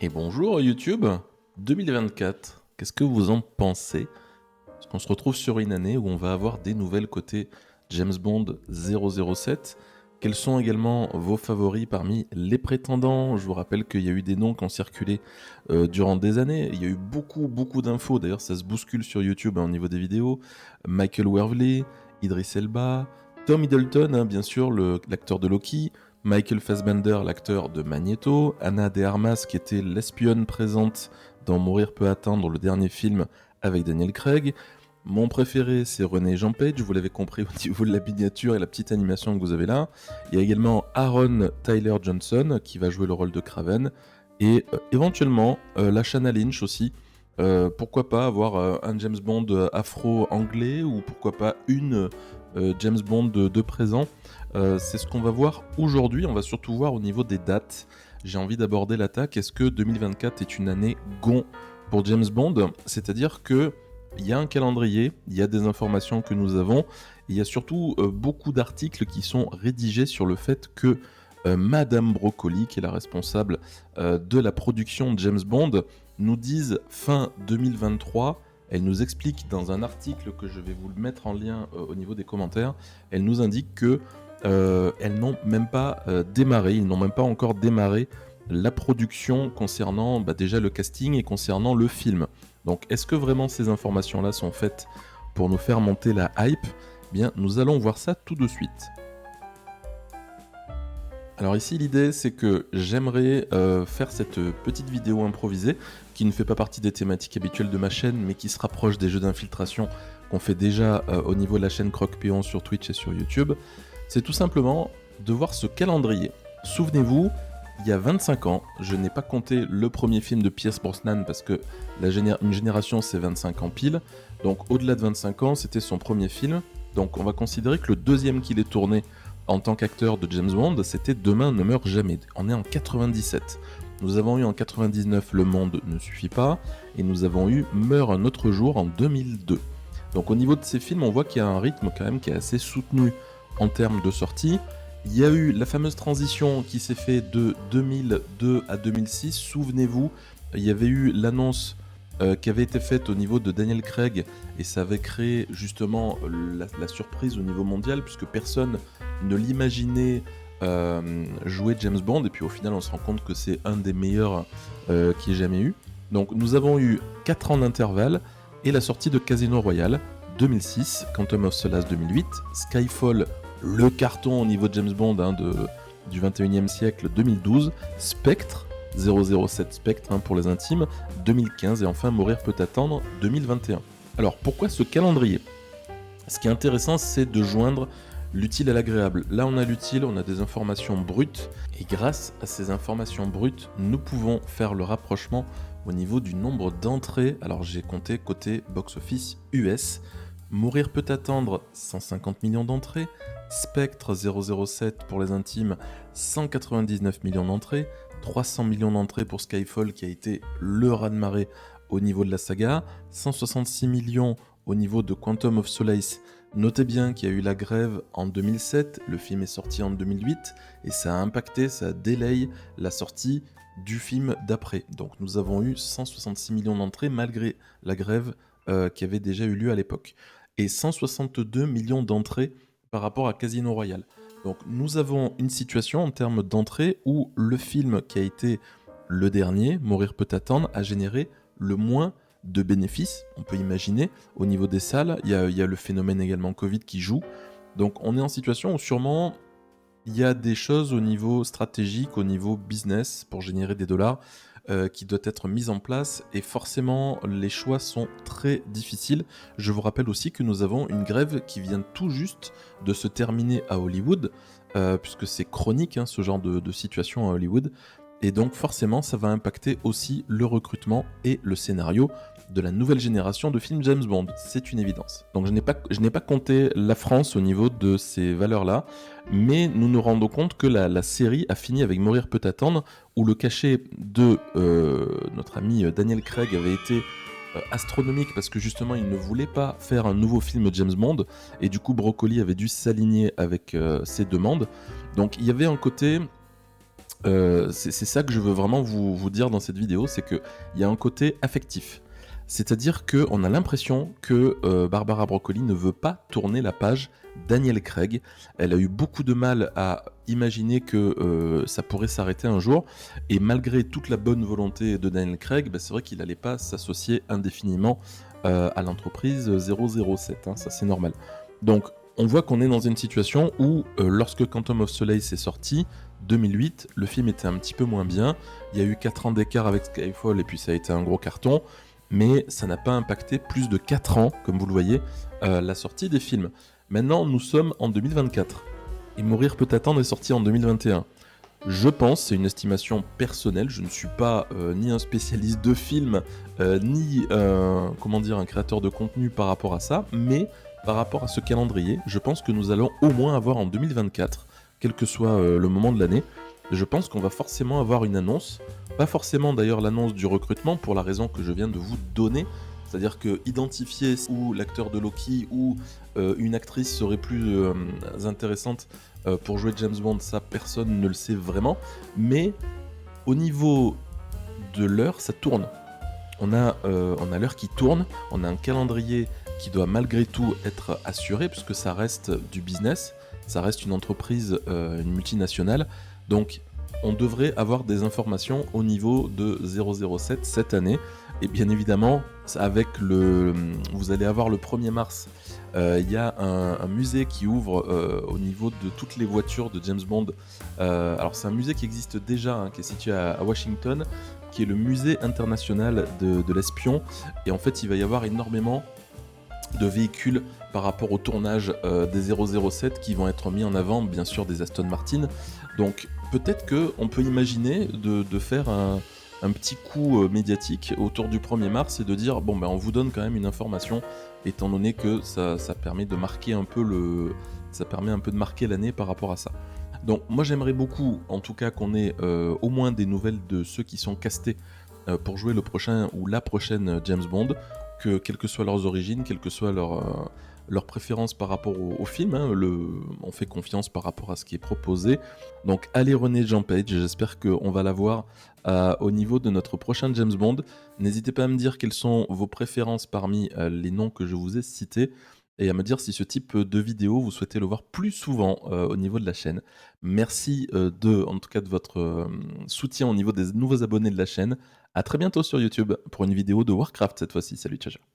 Et bonjour YouTube 2024, qu'est-ce que vous en pensez? Parce qu'on se retrouve sur une année où on va avoir des nouvelles côté James Bond 007. Quels sont également vos favoris parmi les prétendants? Je vous rappelle qu'il y a eu des noms qui ont circulé durant des années. Il y a eu beaucoup d'infos, d'ailleurs ça se bouscule sur YouTube au niveau des vidéos. Michael Weatherly, Idris Elba, Tom Hiddleston, hein, bien sûr, l'acteur de Loki, Michael Fassbender, l'acteur de Magneto, Anna de Armas, qui était l'espionne présente dans Mourir peut attendre, le dernier film avec Daniel Craig. Mon préféré, c'est René Jean Page, vous l'avez compris au niveau de la miniature et la petite animation que vous avez là. Il y a également Aaron Tyler Johnson, qui va jouer le rôle de Kraven, et éventuellement Lashana Lynch aussi. Pourquoi pas avoir un James Bond afro-anglais, ou pourquoi pas une James Bond de présent. C'est ce qu'on va voir aujourd'hui. On va surtout voir au niveau des dates. J'ai envie d'aborder l'attaque. Est-ce que 2024 est une année gond pour James Bond? C'est-à-dire que il y a un calendrier, il y a des informations que nous avons, et il y a surtout beaucoup d'articles qui sont rédigés sur le fait que Madame Broccoli, qui est la responsable de la production de James Bond, nous dise fin 2023. Elle nous explique dans un article que je vais vous le mettre en lien au niveau des commentaires. Elle nous indique que elles n'ont même pas démarré, ils n'ont même pas encore démarré la production concernant déjà le casting et concernant le film. Donc est-ce que vraiment ces informations-là sont faites pour nous faire monter la hype? Bien, nous allons voir ça tout de suite. Alors ici l'idée c'est que j'aimerais faire cette petite vidéo improvisée qui ne fait pas partie des thématiques habituelles de ma chaîne, mais qui se rapproche des jeux d'infiltration qu'on fait déjà au niveau de la chaîne Croque-Péon sur Twitch et sur YouTube. C'est tout simplement de voir ce calendrier. Souvenez-vous, il y a 25 ans, je n'ai pas compté le premier film de Pierce Brosnan parce que une génération c'est 25 ans pile, donc au-delà de 25 ans c'était son premier film, donc on va considérer que le deuxième qu'il ait tourné en tant qu'acteur de James Bond, c'était Demain ne meurt jamais. On est en 97. Nous avons eu en 99 Le Monde ne suffit pas, et nous avons eu Meurt un autre jour en 2002. Donc au niveau de ces films, on voit qu'il y a un rythme quand même qui est assez soutenu en termes de sortie. Il y a eu la fameuse transition qui s'est faite de 2002 à 2006. Souvenez-vous, il y avait eu l'annonce qui avait été faite au niveau de Daniel Craig, et ça avait créé justement la surprise au niveau mondial, puisque personne ne l'imaginait jouer James Bond, et puis au final on se rend compte que c'est un des meilleurs qu'il ait jamais eu. Donc nous avons eu 4 ans d'intervalle, et la sortie de Casino Royale 2006, Quantum of Solace 2008, Skyfall, le carton au niveau de James Bond du 21e siècle 2012, Spectre 007 Spectre pour les intimes 2015, et enfin Mourir peut attendre 2021. Alors pourquoi ce calendrier? Ce qui est intéressant, c'est de joindre l'utile à l'agréable. Là on a l'utile, on a des informations brutes, et grâce à ces informations brutes, nous pouvons faire le rapprochement au niveau du nombre d'entrées. Alors j'ai compté côté box-office US. Mourir peut attendre 150 millions d'entrées, Spectre 007 pour les intimes 199 millions d'entrées, 300 millions d'entrées pour Skyfall qui a été le raz-de-marée au niveau de la saga, 166 millions au niveau de Quantum of Solace. Notez bien qu'il y a eu la grève en 2007, le film est sorti en 2008, et ça a impacté, ça a délayé la sortie du film d'après. Donc nous avons eu 166 millions d'entrées malgré la grève qui avait déjà eu lieu à l'époque, et 162 millions d'entrées par rapport à Casino Royale. Donc nous avons une situation en termes d'entrées où le film qui a été le dernier, Mourir peut attendre, a généré le moins de bénéfices, on peut imaginer, au niveau des salles. Il y a le phénomène également Covid qui joue. Donc on est en situation où sûrement il y a des choses au niveau stratégique, au niveau business, pour générer des dollars, qui doivent être mises en place, et forcément les choix sont très difficiles. Je vous rappelle aussi que nous avons une grève qui vient tout juste de se terminer à Hollywood, puisque c'est chronique ce genre de situation à Hollywood, et donc forcément ça va impacter aussi le recrutement et le scénario de la nouvelle génération de films James Bond, c'est une évidence. Donc je n'ai pas compté la France au niveau de ces valeurs-là, mais nous nous rendons compte que la série a fini avec Mourir peut attendre, où le cachet de notre ami Daniel Craig avait été astronomique, parce que justement il ne voulait pas faire un nouveau film James Bond, et du coup Broccoli avait dû s'aligner avec ses demandes. Donc il y avait un côté C'est ça que je veux vraiment vous dire dans cette vidéo, c'est qu'il y a un côté affectif. C'est-à-dire qu'on a l'impression que Barbara Broccoli ne veut pas tourner la page Daniel Craig. Elle a eu beaucoup de mal à imaginer que ça pourrait s'arrêter un jour. Et malgré toute la bonne volonté de Daniel Craig, bah, c'est vrai qu'il n'allait pas s'associer indéfiniment à l'entreprise 007. Hein, ça, c'est normal. Donc, on voit qu'on est dans une situation où, lorsque Quantum of Solace est sorti, 2008, le film était un petit peu moins bien. Il y a eu 4 ans d'écart avec Skyfall et puis ça a été un gros carton. Mais ça n'a pas impacté plus de 4 ans, comme vous le voyez, la sortie des films. Maintenant, nous sommes en 2024. Et Mourir peut attendre est sorti en 2021. Je pense, c'est une estimation personnelle, je ne suis pas ni un spécialiste de films, ni comment dire, un créateur de contenu par rapport à ça, mais par rapport à ce calendrier, je pense que nous allons au moins avoir en 2024, quel que soit le moment de l'année, je pense qu'on va forcément avoir une annonce, pas forcément d'ailleurs l'annonce du recrutement pour la raison que je viens de vous donner, c'est-à-dire que identifier où l'acteur de Loki ou une actrice serait plus intéressante pour jouer James Bond, ça personne ne le sait vraiment, mais au niveau de l'heure, ça tourne. On a l'heure qui tourne, on a un calendrier qui doit malgré tout être assuré, puisque ça reste du business, ça reste une entreprise, une multinationale, donc on devrait avoir des informations au niveau de 007 cette année, et bien évidemment, vous allez avoir le 1er mars, il y a un musée qui ouvre au niveau de toutes les voitures de James Bond. Alors c'est un musée qui existe déjà, hein, qui est situé à Washington, qui est le musée international de l'espion. Et en fait, il va y avoir énormément de véhicules par rapport au tournage des 007 qui vont être mis en avant, bien sûr, des Aston Martin. Donc peut-être qu'on peut imaginer de faire un petit coup médiatique autour du 1er mars et de dire bon ben on vous donne quand même une information, étant donné que ça permet de marquer un peu de marquer l'année par rapport à ça. Donc moi j'aimerais beaucoup en tout cas qu'on ait au moins des nouvelles de ceux qui sont castés pour jouer le prochain ou la prochaine James Bond, que quelles que soient leurs origines, quelles que soient leurs préférences par rapport au film, hein, on fait confiance par rapport à ce qui est proposé. Donc allez René Jean Page, j'espère qu'on va l'avoir au niveau de notre prochain James Bond. N'hésitez pas à me dire quelles sont vos préférences parmi les noms que je vous ai cités, et à me dire si ce type de vidéo vous souhaitez le voir plus souvent au niveau de la chaîne. Merci en tout cas de votre soutien au niveau des nouveaux abonnés de la chaîne. À très bientôt sur YouTube pour une vidéo de Warcraft cette fois-ci. Salut, ciao, ciao.